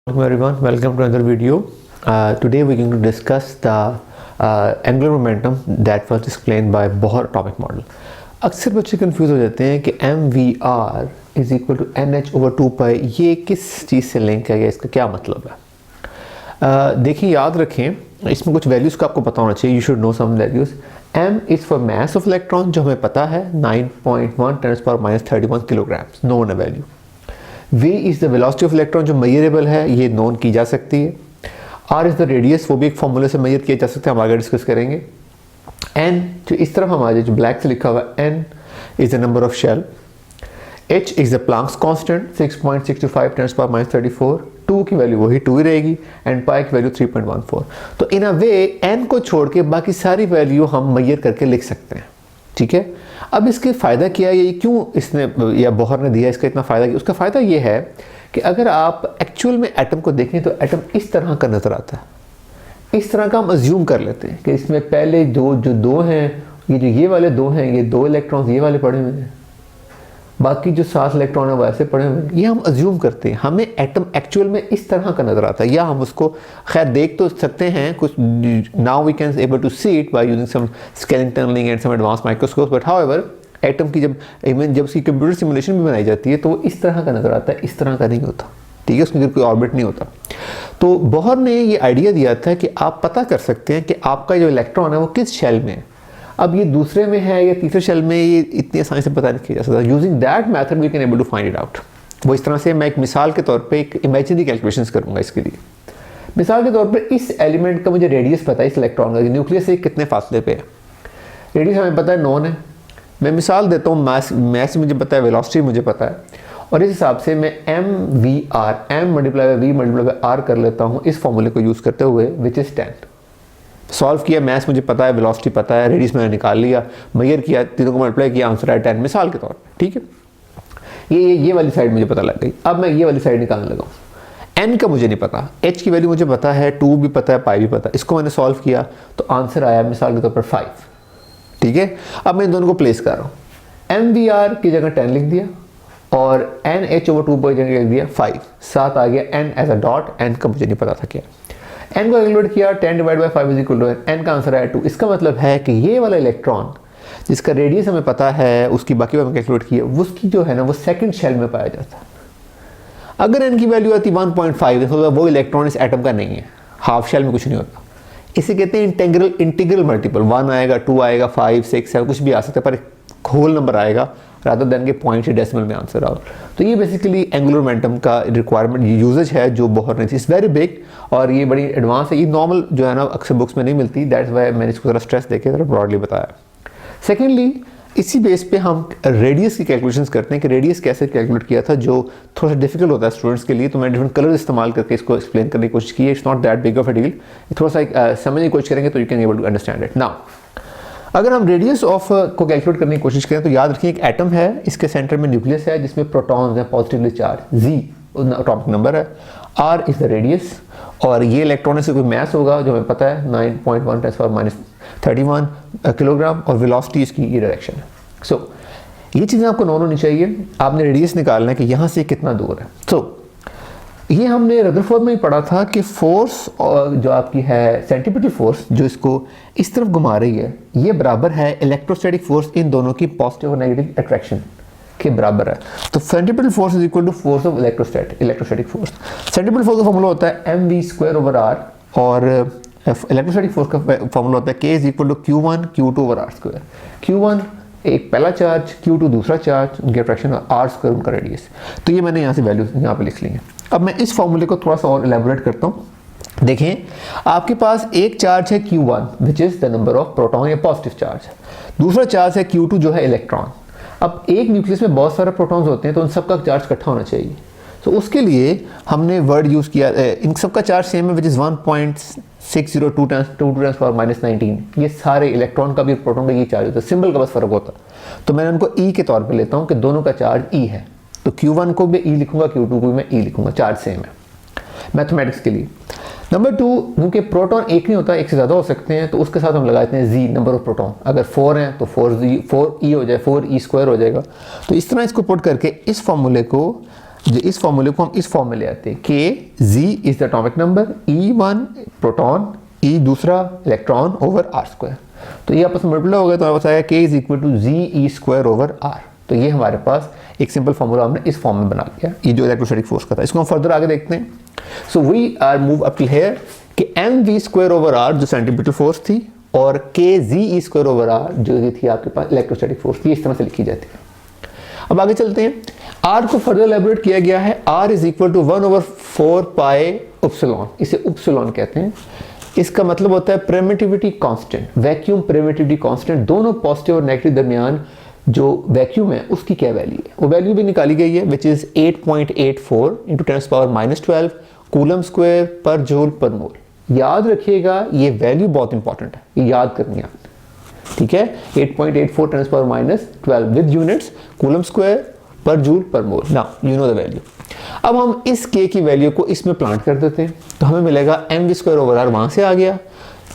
Welcome everyone, welcome to another video. Today we're going to discuss the angular momentum that was explained by Bohr atomic model. अक्सर बच्चे confuse हो जाते हैं कि mvr is equal to nh/2 ये किस चीज़ से लिंक है या इसका क्या मतलब है। देखिए याद रखें इसमें कुछ वैल्यूज़ का आपको पता होना चाहिए। You should know some values. m is for mass of electron जो हमें पता है 9.1 × 10⁻³ किलोग्राम्स, नोन है value. v is the velocity of electron जो मेजरेबल है, ये नोन की जा सकती है। r इज़ द रेडियस, वो भी एक फॉर्मूले से मेजर किया जा सकता है, हम आगे डिस्कस करेंगे। n जो इस तरफ हमारे जो ब्लैक से लिखा हुआ है n is the number of shell. h is the Planck's constant 6.625 × 10⁻34, 2 की वैल्यू वही 2 ही रहेगी एंड पाई की वैल्यू 3.14। तो इन अ वे n को छोड़ के बाकी सारी वैल्यू हम मेजर करके लिख सकते हैं, ठीक है। अब इसके फ़ायदा क्या है, ये क्यों इसने या बोहर ने दिया इसका इतना फ़ायदा किया? उसका फ़ायदा ये है कि अगर आप एक्चुअल में एटम को देखें तो एटम इस तरह का नज़र आता है। इस तरह का हम अज्यूम कर लेते हैं कि इसमें पहले दो हैं, ये वाले दो हैं, ये 2 इलेक्ट्रॉन्स ये वाले पड़े हुए हैं, बाकी जो 7 इलेक्ट्रॉन है वैसे पड़े हुए हैं। ये हम अज्यूम करते हैं, हमें एटम एक्चुअल में इस तरह का नज़र आता है, या हम उसको खैर देख तो सकते हैं कुछ। Now we can able to see it by using some scaling tunneling and some advance microscope, but however atom की जब उसकी कंप्यूटर सिमुलेशन भी बनाई जाती है तो वो इस तरह का नज़र आता है, इस तरह का नहीं होता, ठीक है। उसमें कोई ऑर्बिट नहीं होता। तो बोहर ने ये आइडिया दिया था कि आप पता कर सकते हैं कि आपका जो इलेक्ट्रॉन है वो किस शेल में है। अब ये दूसरे में है या तीसरे शेल में, ये इतनी आसानी से पता नहीं किया जा सकता। Using that method we can able to find it out. वो इस तरह से मैं एक मिसाल के तौर पे एक इमेजिनरी कैलकुलेशंस करूंगा इसके लिए। मिसाल के तौर पे इस एलिमेंट का मुझे रेडियस पता है, इस इलेक्ट्रॉन का न्यूक्लियस से कितने फासले पे है। रेडियस हमें पता है, नॉन है। मैं मिसाल देता हूँ, मास मुझे पता है, वेलोसिटी मुझे पता है, और इस हिसाब से मैं mvr m×v/r कर लेता हूँ इस फॉर्मूले को यूज़ करते हुए, विच इज़ 10। सॉल्व किया, मैथ्स मुझे पता है, वेलोसिटी पता है, रेडियस मैंने निकाल लिया, मेजर किया, तीनों को मल्टीप्लाई किया, आंसर आया 10 मिसाल के तौर पे, ठीक है। ये वाली साइड मुझे पता लग गई। अब मैं ये वाली साइड निकालने लगा हूँ। n का मुझे नहीं पता, h की वैल्यू मुझे पता है, 2 भी पता है, पाई भी पता है। इसको मैंने सॉल्व किया तो आंसर आया मिसाल के तौर पर 5, ठीक है। अब मैं इन दोनों को प्लेस कर रहा हूँ। mvr की जगह 10 लिख दिया और nh/2 की जगह लिख दिया 5, 7 आ गया। n as a dot, n का मुझे नहीं पता था क्या। n को कैलकुलेट किया, 10/5 इज इक्वल टू n का आंसर आया 2। इसका मतलब है कि ये वाला इलेक्ट्रॉन जिसका रेडियस हमें पता है, उसकी बाकी हमें कैलकुलेट किया, उसकी जो है ना वो सेकंड शेल में पाया जाता है। अगर n की वैल्यू आती 1.5 तो वो इलेक्ट्रॉन इस एटम का नहीं है, हाफ शेल में कुछ नहीं होता। इसे कहते हैं इंटीग्रल मल्टीपल। 1 आएगा, 2 आएगा, 5, 6, 7 कुछ भी आ सकता है, पर होल नंबर आएगा रादर देन के पॉइंट या डेसिमल में आंसर आओ। तो ये बेसिकली एंगुलर मोमेंटम का रिक्वायरमेंट यूजेज है जो बोहर ने थी। इट्स वेरी बिग और ये बड़ी एडवांस है। ये नॉर्मल जो है ना अक्सर बुक्स में नहीं मिलती, दैट्स वाई मैंने इसको ज़रा स्ट्रेस देके ज़रा ब्रॉडली बताया। सेकेंडली, इसी बेस पे हम रेडियस की कैलकुलेशंस करते हैं कि रेडियस कैसे कैलकुलेट किया था, जो थोड़ा सा डिफिकल्ट होता है स्टूडेंट्स के लिए। तो मैंने डिफरेंट कलर इस्तेमाल करके इसको एक्सप्लेन करने की कोशिश की है। It's not that big of a deal, थोड़ा सा समझने की कोशिश करेंगे तो you can able to understand it. Now अगर हम रेडियस ऑफ को कैलकुलेट करने की कोशिश करें तो याद रखिए एक एटम है, इसके सेंटर में न्यूक्लियस है जिसमें प्रोटॉन्स हैं positively charge, z atomic number है, r इज द रेडियस, और ये इलेक्ट्रॉन से कोई मास होगा जो हमें पता है 9.1 × 10⁻³ किलोग्राम, और वेलोसिटी इसकी ये डायरेक्शन है। सो ये चीज़ें आपको नॉन होनी चाहिए। आपने रेडियस निकालना है कि यहाँ से कितना दूर है। सो ये हमने रदरफोर्ड में ही पढ़ा था कि फोर्स जो आपकी है सेंट्रीपिटल फोर्स जो इसको इस तरफ घुमा रही है, ये बराबर है इलेक्ट्रोस्टैटिक फोर्स इन दोनों की पॉजिटिव और नेगेटिव अट्रैक्शन के बराबर है। तो centripetal force is equal to force of electrostatic force. Centripetal force का फॉर्मूला होता है mv²/r, और इलेक्ट्रोस्टैटिक फोर्स का फॉर्मूला होता है k is equal to q1/r²। q1 एक पहला चार्ज, q2 दूसरा चार्ज, उनके अट्रैक्शन, r² उनका रेडियस। तो ये मैंने यहाँ से वैल्यूज यहाँ पे लिख ली है। अब मैं इस फॉर्मूले को थोड़ा सा और एलैबोरेट करता हूँ। देखें, आपके पास एक चार्ज है q1 which is the number of proton या पॉजिटिव चार्ज, दूसरा चार्ज है q2 जो है इलेक्ट्रॉन। अब एक न्यूक्लियस में बहुत सारे प्रोटॉन्स होते हैं तो उन सबका चार्ज इकट्ठा होना चाहिए। तो उसके लिए हमने वर्ड यूज़ किया, इन सबका चार्ज सेम है विच इज़ 1.602 × 10⁻19। ये सारे इलेक्ट्रॉन का भी प्रोटॉन का ये चार्ज होता है, सिंबल का बस फर्क होता है। तो मैं उनको ई के तौर पे लेता हूँ कि दोनों का चार्ज ई है, तो Q1 को भी ई लिखूंगा, Q2 को भी मैं ई लिखूंगा, चार्ज सेम है मैथमेटिक्स के लिए। नंबर 2, क्योंकि प्रोटॉन एक नहीं होता, एक से ज़्यादा हो सकते हैं, तो उसके साथ हम लगाते हैं z, नंबर ऑफ प्रोटॉन। अगर 4 हैं तो 4e हो जाए, 4e² हो जाएगा। तो इस तरह इसको पुट करके इस फॉर्मूले को जो इस फॉर्मूले को हम इस फॉर्म में ले आते हैं, K Z is the atomic number, E1 proton, E दूसरा इलेक्ट्रॉन ओवर आर स्क्वायर। तो ये आपस में मल्टीप्लाई हो गया तो हमारे पास आया के is equal to Z E square over r. तो ये हमारे पास एक सिंपल फॉर्मूला हमने इस फॉर्म में बना लिया, ये जो इलेक्ट्रोस्टैटिक फोर्स का था। इसको हम फर्दर आगे देखते हैं। So we are move up to here कि M we square over R जो सेंट्रीपिटल फोर्स थी और के जी ई स्क्वायर ओवर आर जो ये थी आपके पास इलेक्ट्रोस्टैटिक फोर्स थी, इस तरह से लिखी जाती है। अब आगे चलते हैं। आर को फर्दर एलैबोरेट किया गया है, r is equal to 1/4 pi epsilon, इसे एप्सिलॉन कहते हैं। इसका मतलब होता है permittivity constant, vacuum permittivity constant, दोनों पॉजिटिव और नेगेटिव दरमियान जो वैक्यूम है उसकी क्या वैल्यू है, वो वैल्यू भी निकाली गई है, which is 8.84 into 10⁻⁻12 coulomb square पर जूल पर मोल। याद रखिएगा ये वैल्यू बहुत इंपॉर्टेंट है, ये याद करनी है आपने, ठीक है। 8.84 10⁻12 विद यूनिट्स कूलम स्क्वायर पर जूल पर मोल। Now you know the value. अब हम इस के की वैल्यू को इसमें प्लांट कर देते हैं तो हमें मिलेगा m we square over r, वहां से आ गया,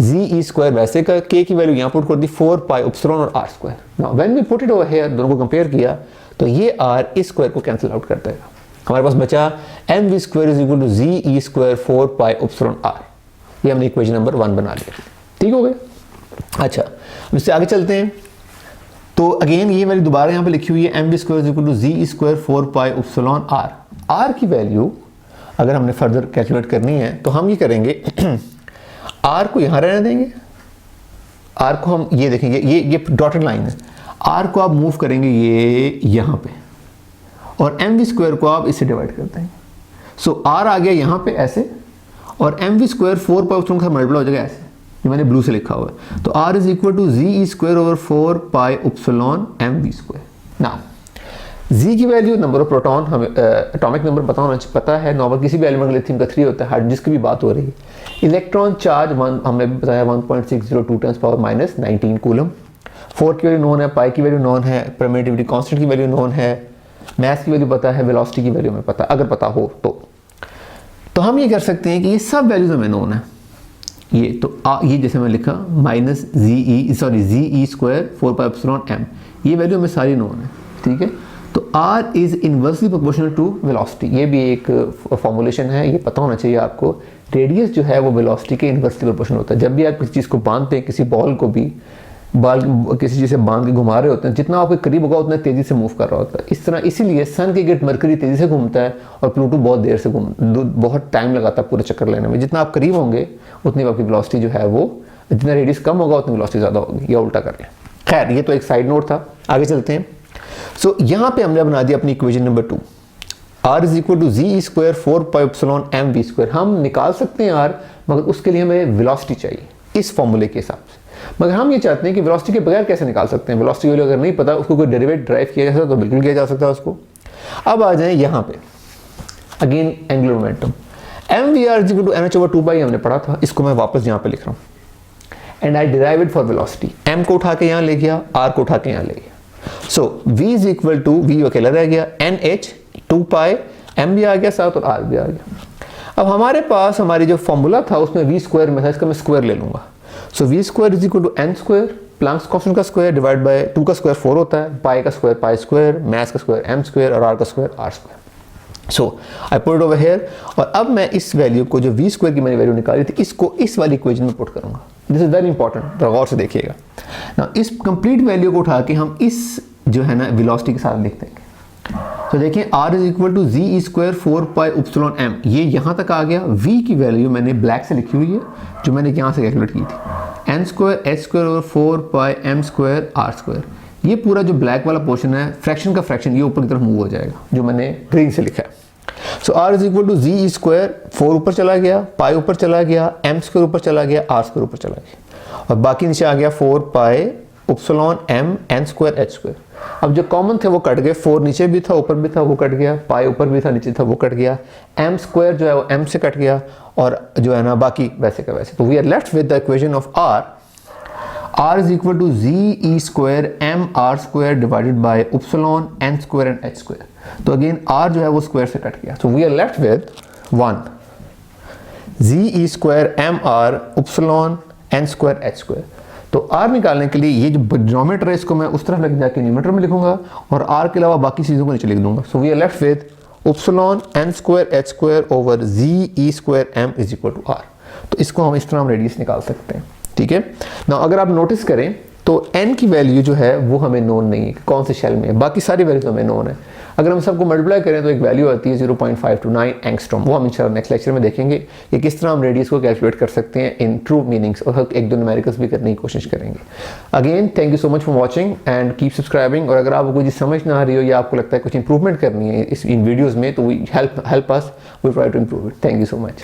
जी ई स्क्वायर वैसे का, के की वैल्यू यहाँ पुट कर दी 4 पाई एप्सिलॉन और r square. Now when we put it over here, दोनों को कंपेयर किया तो ये आर इस स्क्वायर को कैंसिल आउट कर देगा। हमारे पास बचा m we square is equal to Z E square 4 pi epsilon r. ये हमने इक्वेशन नंबर 1 बना लिया, ठीक हो गया। अच्छा, इससे आगे चलते हैं। तो अगेन ये वैल्यू दोबारा यहाँ पे लिखी हुई है, m we square is equal to Z square 4 pi epsilon r. R की वैल्यू अगर हमने फर्दर कैलकुलेट करनी है तो हम ये करेंगे आर को यहाँ रहने देंगे, आर को हम ये देखेंगे, ये डॉटेड लाइन है, आर को आप मूव करेंगे ये यहाँ पे और एम वी स्क्वायर को आप इससे डिवाइड करते हैं। सो आर आ गया यहाँ पे ऐसे और m we square 4 pi epsilon का मल्टीप्लाई हो जाएगा ऐसे, ये मैंने ब्लू से लिखा हुआ है। तो R is equal to Z E square over 4 pi epsilon M we square. Now Z की वैल्यू नंबर ऑफ प्रोटॉन हमें एटॉमिक नंबर पता है, नॉर्मल किसी भी एलिमेंट का लिथियम का 3 होता है, हार्ड जिसकी भी बात हो रही है। इलेक्ट्रॉन चार्ज हमने बताया 1.602 10⁻⁻19 कूलम। 4 की वैल्यू नोन है, पाई की वैल्यू नोन है, परमिटिविटी कांस्टेंट की वैल्यू नोन है, मास की वैल्यू पता है, वेलोसिटी की वैल्यू हमें पता, अगर पता हो तो हम ये कर सकते हैं कि ये सब वैल्यूज हमें नोन है। ये तो ये जैसे मैं लिखा माइनस जी ई स्क्वायर 4 पाई एप्सिलॉन एम, ये वैल्यू हमें सारी नोन है, ठीक है। तो R is inversely proportional to velocity, ये भी एक फॉर्मूलेशन है, ये पता होना चाहिए आपको। रेडियस जो है वो वेलोसिटी के इनवर्सली प्रोपोर्शनल होता है। जब भी आप किसी चीज़ को बांधते हैं, किसी बॉल को भी किसी चीज़ से बांध के घुमा रहे होते हैं, जितना आपके करीब होगा उतना तेज़ी से मूव कर रहा होता है। इस तरह इसीलिए सन के गिर्द मरकरी तेज़ी से घूमता है और प्लूटो बहुत देर से बहुत टाइम लगाता है पूरे चक्कर लेने में। जितना आप करीब होंगे उतनी आपकी वेलोसिटी जो है वो, जितना रेडियस कम होगा उतनी वेलोसिटी ज़्यादा होगी, या उल्टा कर लें। खैर ये तो एक साइड नोट था, आगे चलते हैं। सो यहाँ पे हमने बना दिया अपनी equation number 2, R is equal to Z square 4 pi epsilon M we square. हम निकाल सकते हैं R, मगर उसके लिए हमें वेलोसिटी चाहिए इस फॉर्मूले के हिसाब से। मगर हम ये चाहते हैं कि वेलोसिटी के बगैर कैसे निकाल सकते हैं, वेलोसिटी वैल्यू अगर नहीं पता उसको कोई डेरिवेटिव ड्राइव किया जा सकता तो बिल्कुल किया जा सकता है उसको। अब आ जाए यहाँ पे again angular momentum, m v r is equal to n h over 2 pi हमने पढ़ा था, इसको मैं वापस यहाँ पे लिख रहा हूँ and I derive it for velocity. M को उठा के यहाँ ले गया, आर को उठा के यहाँ ले गया। So v is equal to, v अकेला रह गया, NH 2 पाई, m भी आ गया साथ और r भी आ गया। अब हमारे पास हमारी जो फॉर्मूला था उसमें v स्क्वायर में था, इसका मैं स्क्वायर ले लूंगा। So v square is equal to n square, Planck's constant का स्क्वायर डिवाइड बाय 2 का स्क्वायर 4 होता है, पाई का स्क्वायर पाई स्क्वायर, मास का स्क्वायर m स्क्वायर और r का square r square. So I put it over here और अब मैं इस वैल्यू को जो v स्क्वायर की मैंने वैल्यू निकाली थी इसको इस वाली इक्वेशन में पुट करूंगा। दिस इज वेरी इंपॉर्टेंट, गौर से देखिएगा ना। इस कंप्लीट वैल्यू को उठा के हम इस जो है ना वेलोसिटी के साथ लिखते हैं। तो देखिए R is equal to Z E square 4 pi epsilon m, ये यहाँ तक आ गया। V की वैल्यू मैंने ब्लैक से लिखी हुई है जो मैंने यहाँ से कैलकुलेट की थी, n square H square over 4 pi m square r square. ये पूरा जो ब्लैक वाला पोर्शन है, फ्रैक्शन का फ्रैक्शन, ये ऊपर की तरफ मूव हो जाएगा जो मैंने ग्रीन से लिखा है। So R is equal to Z E square 4 ऊपर चला गया, पाई ऊपर चला गया, एम स्क्वायर ऊपर चला गया, आर स्क्वायर ऊपर चला गया और बाकी नीचे आ गया 4 pi epsilon m n square H square. अब जो कॉमन थे वो कट गए, 4 नीचे भी था ऊपर भी था वो कट गया, पाई ऊपर भी था नीचे था वो कट गया, एम स्क्वायर जो है वो एम से कट गया और जो है ना बाकी वैसे का वैसे। तो we are left with the equation of R is equal to Z E square m r square divided by epsilon n square and h square. तो अगेन R जो है वो स्क्वायर से कट गया। So we are left with 1 Z E square m r epsilon n square H square. तो R निकालने के लिए ये जो डिनोमिनेटर है इसको मैं उस तरफ लेके जाके न्यूमरेटर में लिखूंगा और R के अलावा बाकी चीज़ों को नीचे लिख दूंगा। So we are left with epsilon N square H square over Z E square M is equal to R. तो इसको हम इस तरह हम रेडियस निकाल सकते हैं, ठीक है ना। अगर आप नोटिस करें तो n की वैल्यू जो है वो हमें नोन नहीं है कि कौन से शेल में है, बाकी सारी वैल्यूज हमें नोन है। अगर हम सबको मल्टीप्लाई करें तो एक वैल्यू आती है 0.529 एंगस्ट्रॉम। वो हम इंशाल्लाह नेक्स्ट लेक्चर में देखेंगे कि किस तरह हम रेडियस को कैलकुलेट कर सकते हैं इन ट्रू मीनिंग्स, और एक दो न्यूमेरिकल्स भी करने की कोशिश करेंगे। Again thank you so much for watching and keep subscribing. और अगर आपको कुछ समझ ना आ रही हो या आपको लगता है कुछ इंप्रूवमेंट करनी है इन वीडियोज़ में, तो we help us, we try to improve it. Thank you so much.